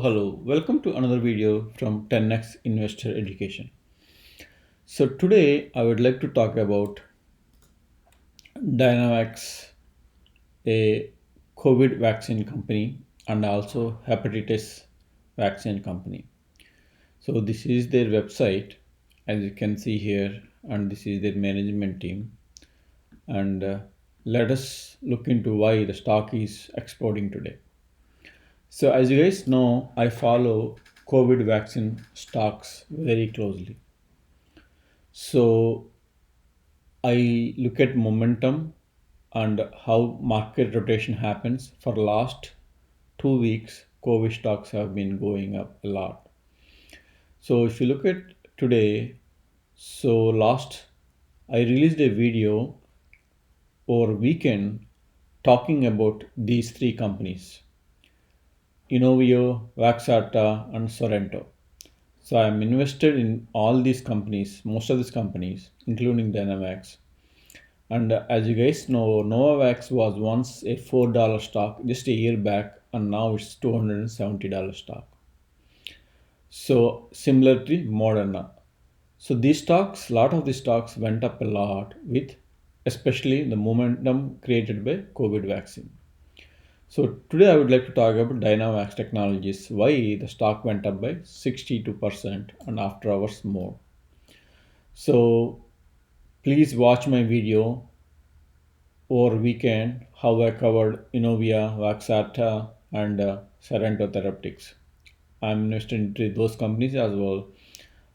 Hello, welcome to another video from 10x Investor Education. So today I would like to talk about Dynavax, a COVID vaccine company and also hepatitis vaccine company. So this is their website as you can see here, and this is their management team. And let us look into why the stock is exploding today. So as you guys know, I follow COVID vaccine stocks very closely. So I look at momentum and how market rotation happens. For the last 2 weeks, COVID stocks have been going up a lot. So if you look at today, so last I released a video over weekend talking about these three companies, Inovio, Vaxarta, and Sorrento. So I'm invested in all these companies, most of these companies, including Dynavax. And as you guys know, Novavax was once a $4 stock just a year back, and now it's $270 stock. So similarly, Moderna. So these stocks, a lot of these stocks went up a lot with especially the momentum created by COVID vaccine. So today I would like to talk about Dynavax Technologies, why the stock went up by 62% and after hours more. So please watch my video over weekend how I covered Inovia, Vaxarta, and Sorrento Therapeutics. I'm invested into those companies as well.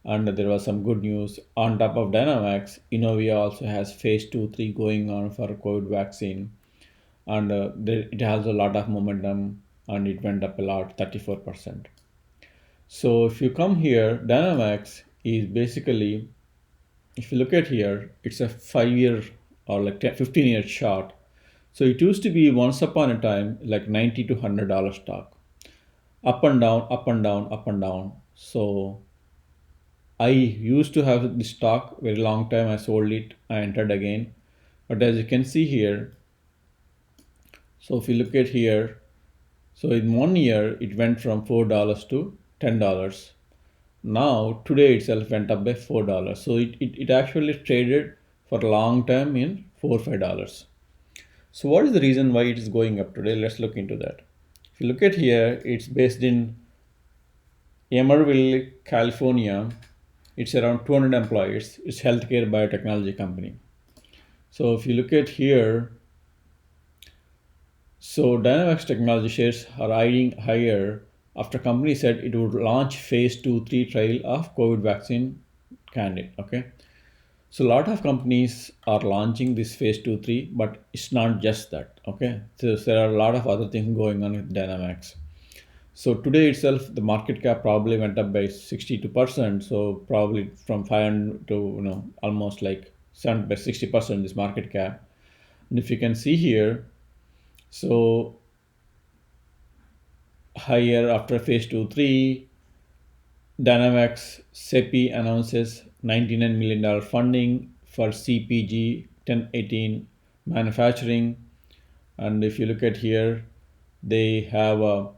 And there was some good news. On top of Dynavax, Inovia also has phase 2, 3 going on for COVID vaccine. And it has a lot of momentum and it went up a lot, 34%. So if you come here, Dynavax is basically, if you look at here, it's a 5 year or like 15-year chart. So it used to be once upon a time like $90 to $100 stock, up and down, up and down, up and down. So I used to have this stock very long time. I sold it, I entered again. But as you can see here, so if you look at here, so in 1 year it went from $4 to $10. Now today itself went up by $4. So it actually traded for a long time in $4 or $5. So what is the reason why it is going up today? Let's look into that. If you look at here, it's based in Emeryville, California. It's around 200 employees. It's healthcare biotechnology company. So if you look at here, so Dynavax Technology shares are riding higher after company said it would launch phase 2, 3 trial of COVID vaccine candidate. Okay. So a lot of companies are launching this phase 2, 3, but it's not just that. Okay. So there are a lot of other things going on with Dynavax. So today itself, the market cap probably went up by 62%. So probably from 500 to almost like 7 by 60% this market cap. And if you can see here, so higher after phase 2, 3, Dynavax CEPI announces $99 million funding for CPG 1018 manufacturing. And if you look at here, they have a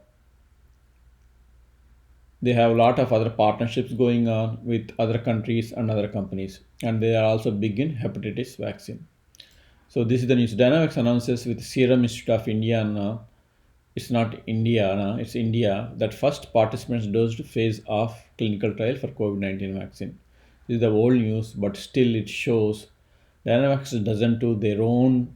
lot of other partnerships going on with other countries and other companies, and they are also big in hepatitis vaccine. So this is the news. Dynavax announces with Serum Institute of India, it's not India, it's India, that first participants dosed phase of clinical trial for COVID-19 vaccine. This is the old news, but still it shows Dynavax doesn't do their own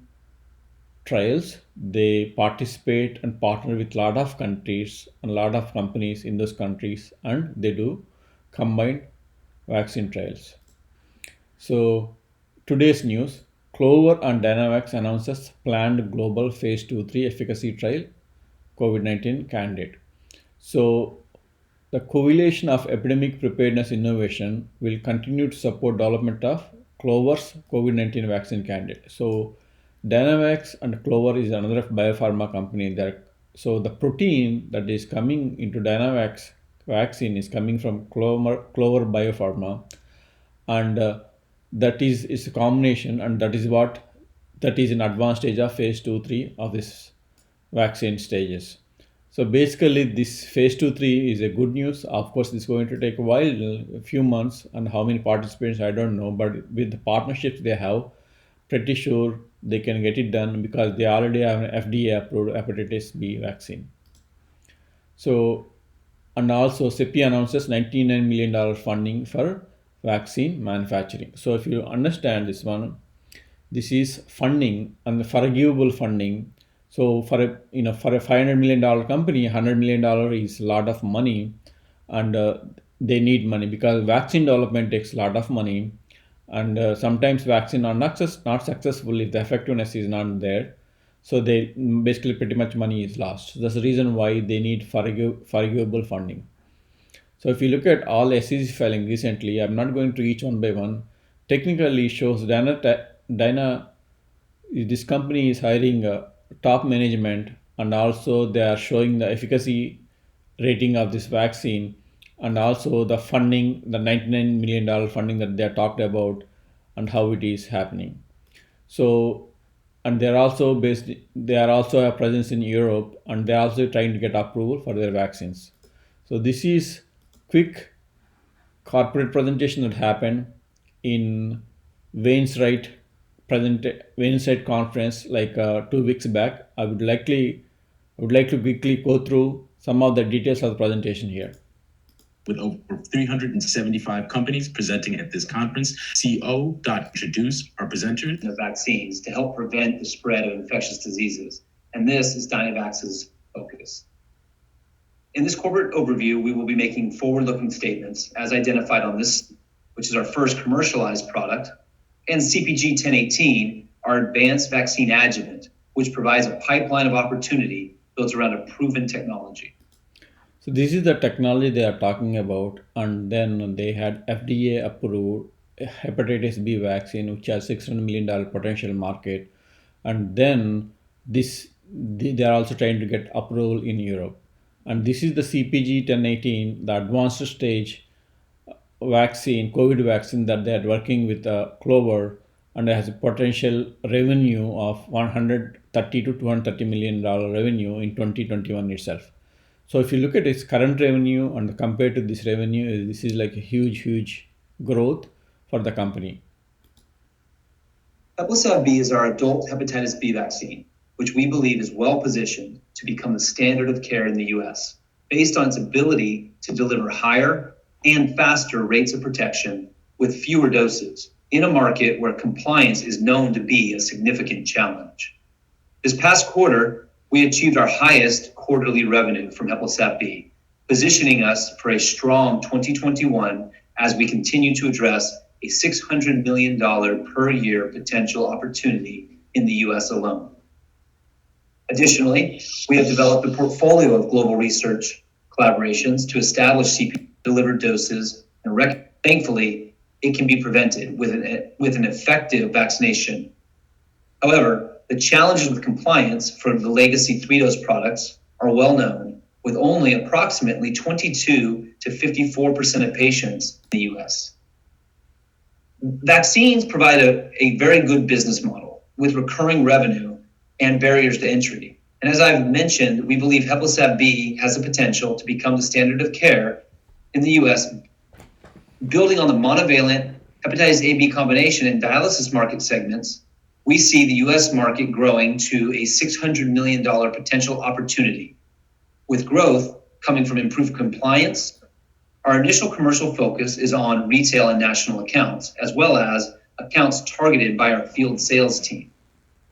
trials. They participate and partner with a lot of countries and a lot of companies in those countries, and they do combined vaccine trials. So today's news, Clover and Dynavax announces planned global phase 2, 3 efficacy trial COVID-19 candidate. So the coalition of epidemic preparedness innovation will continue to support development of Clover's COVID-19 vaccine candidate. So Dynavax and Clover is another biopharma company there. So the protein that is coming into Dynavax vaccine is coming from Clover Biopharma, and that is a combination, and that is in advanced stage of phase 2, 3 of this vaccine stages. So basically, this phase 2-3 is a good news. Of course, it's going to take a while, a few months, and how many participants I don't know. But with the partnerships they have, pretty sure they can get it done because they already have an FDA approved hepatitis B vaccine. So, and also CEPI announces $99 million funding for vaccine manufacturing. So if you understand this one, this is funding and forgivable funding. So for a $500 million company, $100 million is a lot of money, and they need money because vaccine development takes a lot of money, and sometimes vaccine are not successful if the effectiveness is not there. So they basically pretty much money is lost. So that's the reason why they need forgivable funding. So if you look at all SEC filing recently, I'm not going to each one by one. Technically shows Dyna this company is hiring top management, and also they are showing the efficacy rating of this vaccine, and also the funding, the $99 million funding that they are talked about, and how it is happening. So, and they are also a presence in Europe, and they're also trying to get approval for their vaccines. So this is quick corporate presentation that happened in Waynesrite Waynesrite conference like 2 weeks back. I would like to quickly go through some of the details of the presentation here. With over 375 companies presenting at this conference, CEO introduce our presenters. The vaccines to help prevent the spread of infectious diseases. And this is Dynavax's focus. In this corporate overview, we will be making forward-looking statements as identified on this, which is our first commercialized product, and CpG 1018, our advanced vaccine adjuvant, which provides a pipeline of opportunity built around a proven technology. So this is the technology they are talking about, and then they had FDA approved hepatitis B vaccine, which has $600 million potential market, and then they are also trying to get approval in Europe. And this is the CpG 1018, the advanced stage vaccine, COVID vaccine that they are working with Clover, and it has a potential revenue of $130 to $230 million revenue in 2021 itself. So if you look at its current revenue and compared to this revenue, this is like a huge growth for the company. HEPLISAV-B is our adult hepatitis B vaccine, which we believe is well positioned to become the standard of care in the US, based on its ability to deliver higher and faster rates of protection with fewer doses in a market where compliance is known to be a significant challenge. This past quarter, we achieved our highest quarterly revenue from HEPLISAV-B, positioning us for a strong 2021 as we continue to address a $600 million per year potential opportunity in the US alone. Additionally, we have developed a portfolio of global research collaborations to establish CPI delivered doses, and thankfully, it can be prevented with an effective vaccination. However, the challenges with compliance for the legacy 3-dose products are well known, with only approximately 22 to 54% of patients in the US. Vaccines provide a very good business model with recurring revenue and barriers to entry. And as I've mentioned, we believe HEPLISAV-B has the potential to become the standard of care in the US, building on the monovalent hepatitis A-B combination and dialysis market segments. We see the US market growing to a $600 million potential opportunity, with growth coming from improved compliance. Our initial commercial focus is on retail and national accounts, as well as accounts targeted by our field sales team.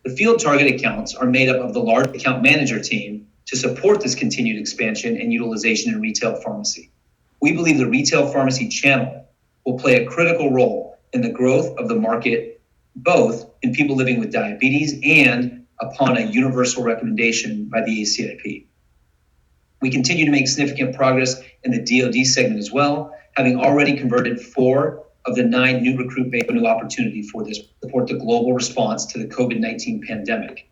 The field target accounts are made up of the large account manager team to support this continued expansion and utilization in retail pharmacy. We believe the retail pharmacy channel will play a critical role in the growth of the market, both in people living with diabetes and upon a universal recommendation by the ACIP. We continue to make significant progress in the DoD segment as well, having already converted 4 of the 9 new recruit revenue opportunity for this to support the global response to the COVID-19 pandemic.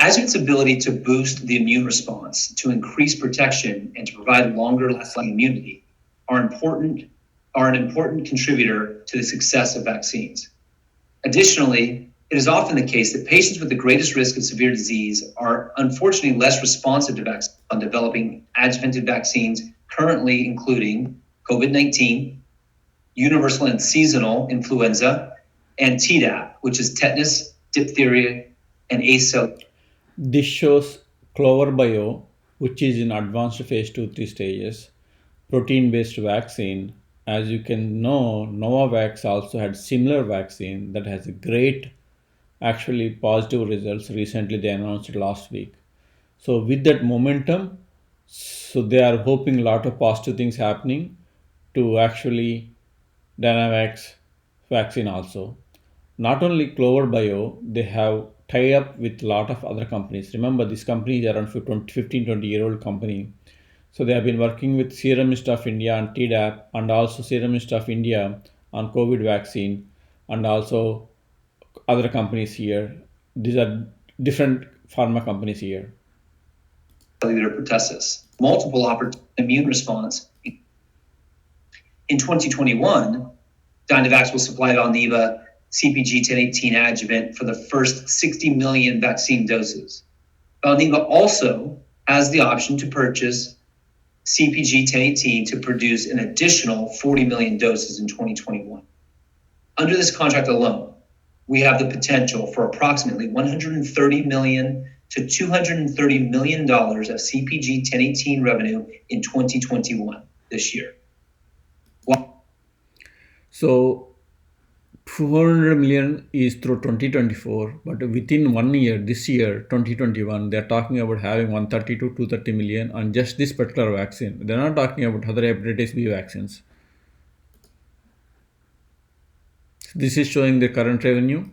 Adjuvant's ability to boost the immune response, to increase protection, and to provide longer lasting immunity are an important contributor to the success of vaccines. Additionally, It is often the case that patients with the greatest risk of severe disease are unfortunately less responsive to vaccines on developing adjuvanted vaccines, currently including COVID-19, universal and seasonal influenza, and Tdap, which is tetanus, diphtheria, and ACE. This shows Clover Bio, which is in advanced phase 2-3 stages, protein-based vaccine. As you can know, Novavax also had similar vaccine that has a great, actually positive results. Recently, they announced it last week. So with that momentum, so they are hoping a lot of positive things happening to actually Dynavax vaccine also. Not only Clover Bio, they have tie up with a lot of other companies. Remember, this company is around 15-20-year-old company. So they have been working with Serum Institute of India on Tdap, and also Serum Institute of India on COVID vaccine, and also other companies here. These are different pharma companies here. Cellular pertussis, multiple immune response. In 2021, Dynavax will supply Valneva CpG 1018 adjuvant for the first 60 million vaccine doses. Valneva also has the option to purchase CpG 1018 to produce an additional 40 million doses in 2021. Under this contract alone, we have the potential for approximately $130 million to $230 million of CpG 1018 revenue in 2021 this year. So 400 million is through 2024, but within 1 year, this year, 2021, they're talking about having 130 to 230 million on just this particular vaccine. They're not talking about other hepatitis B vaccines. This is showing the current revenue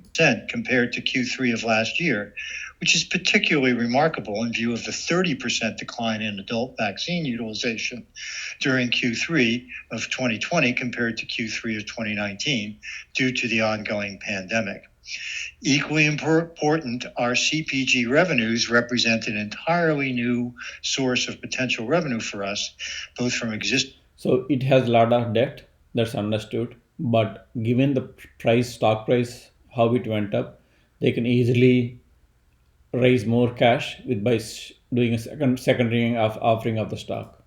compared to Q3 of last year, which is particularly remarkable in view of the 30% decline in adult vaccine utilization during Q3 of 2020 compared to Q3 of 2019 due to the ongoing pandemic. Equally important, our CPG revenues represent an entirely new source of potential revenue for us, both from existing. So it has a lot of debt, that's understood. But given the stock price, how it went up, they can easily raise more cash by doing a secondary offering of the stock.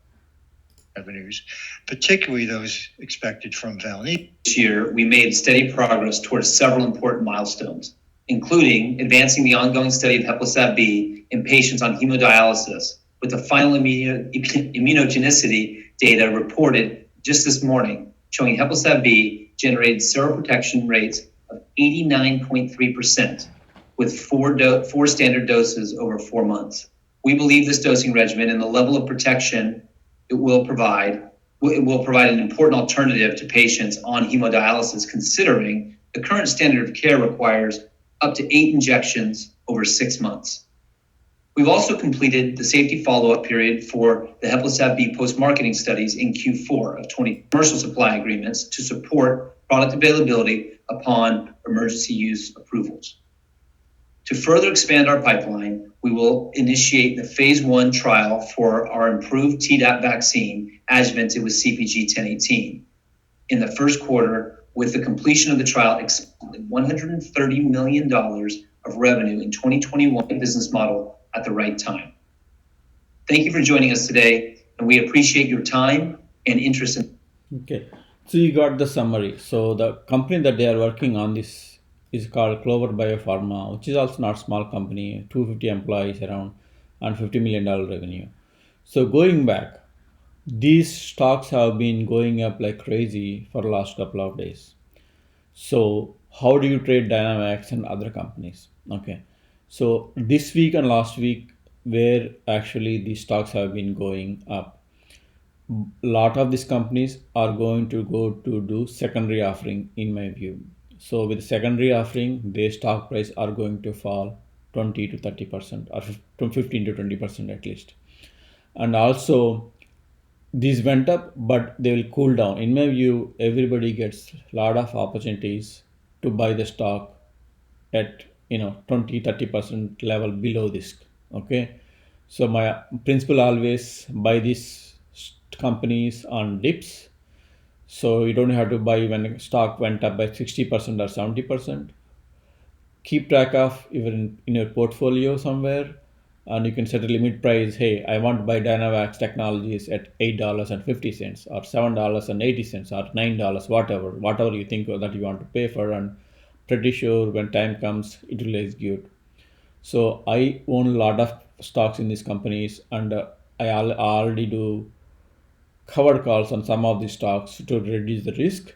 Revenues, particularly those expected from Valneva. This year, we made steady progress towards several important milestones, including advancing the ongoing study of HEPLISAV-B in patients on hemodialysis, with the final immunogenicity data reported just this morning, showing HEPLISAV-B generated seroprotection rates of 89.3% with four standard doses over 4 months. We believe this dosing regimen and the level of protection it will provide an important alternative to patients on hemodialysis, considering the current standard of care requires up to 8 injections over 6 months. We've also completed the safety follow-up period for the HEPLISAV-B post-marketing studies in Q4 of 20 commercial supply agreements to support product availability upon emergency use approvals. To further expand our pipeline, we will initiate the phase 1 trial for our improved Tdap vaccine adjuvanted with CpG 1018 in the first quarter, with the completion of the trial expecting $130 million of revenue in 2021 business model at the right time. Thank you for joining us today, and we appreciate your time and interest in. Okay, so you got the summary. So the company that they are working on this is called Clover Biopharma, which is also not a small company, 250 employees around, and $50 million revenue. So going back, these stocks have been going up like crazy for the last couple of days. So how do you trade Dynavax and other companies? Okay, so this week and last week, where actually these stocks have been going up, a lot of these companies are going to go to do secondary offering, in my view. So with secondary offering, their stock price are going to fall 20 to 30% or from 15 to 20% at least. And also these went up, but they will cool down. In my view, everybody gets a lot of opportunities to buy the stock at 20-30% level below this. Okay, so my principle always buy these companies on dips. So you don't have to buy when stock went up by 60% or 70%. keep track of even in your portfolio somewhere, and you can set a limit price. Hey, I want to buy Dynavax Technologies at $8.50 or $7.80 or $9, whatever you think that you want to pay for, and pretty sure when time comes it will execute. So I own a lot of stocks in these companies, and already do covered calls on some of the stocks to reduce the risk.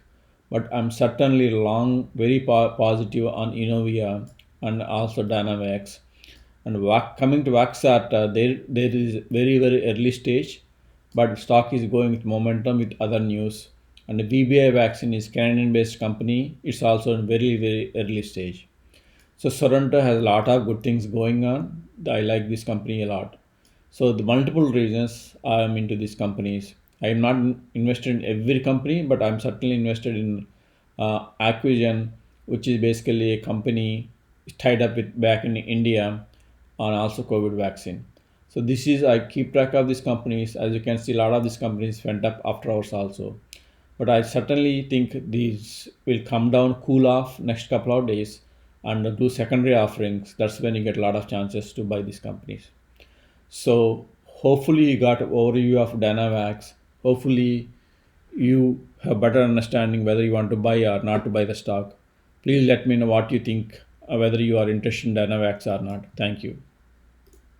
But I'm certainly long, very positive on Innovia and also Dynavax. And coming to Vaxart, there is very early stage, but stock is going with momentum with other news. And the VBI vaccine is Canadian-based company. It's also in very early stage. So Sorrento has a lot of good things going on. I like this company a lot. So the multiple reasons I am into these companies. I am not invested in every company, but I'm certainly invested in Acquisition, which is basically a company tied up with back in India on also COVID vaccine. So this is I keep track of these companies. As you can see, a lot of these companies went up after hours also. But I certainly think these will come down, cool off next couple of days, and do secondary offerings. That's when you get a lot of chances to buy these companies. So hopefully you got an overview of Dynavax. Hopefully you have better understanding whether you want to buy or not to buy the stock. Please let me know what you think, whether you are interested in Dynavax or not. Thank you.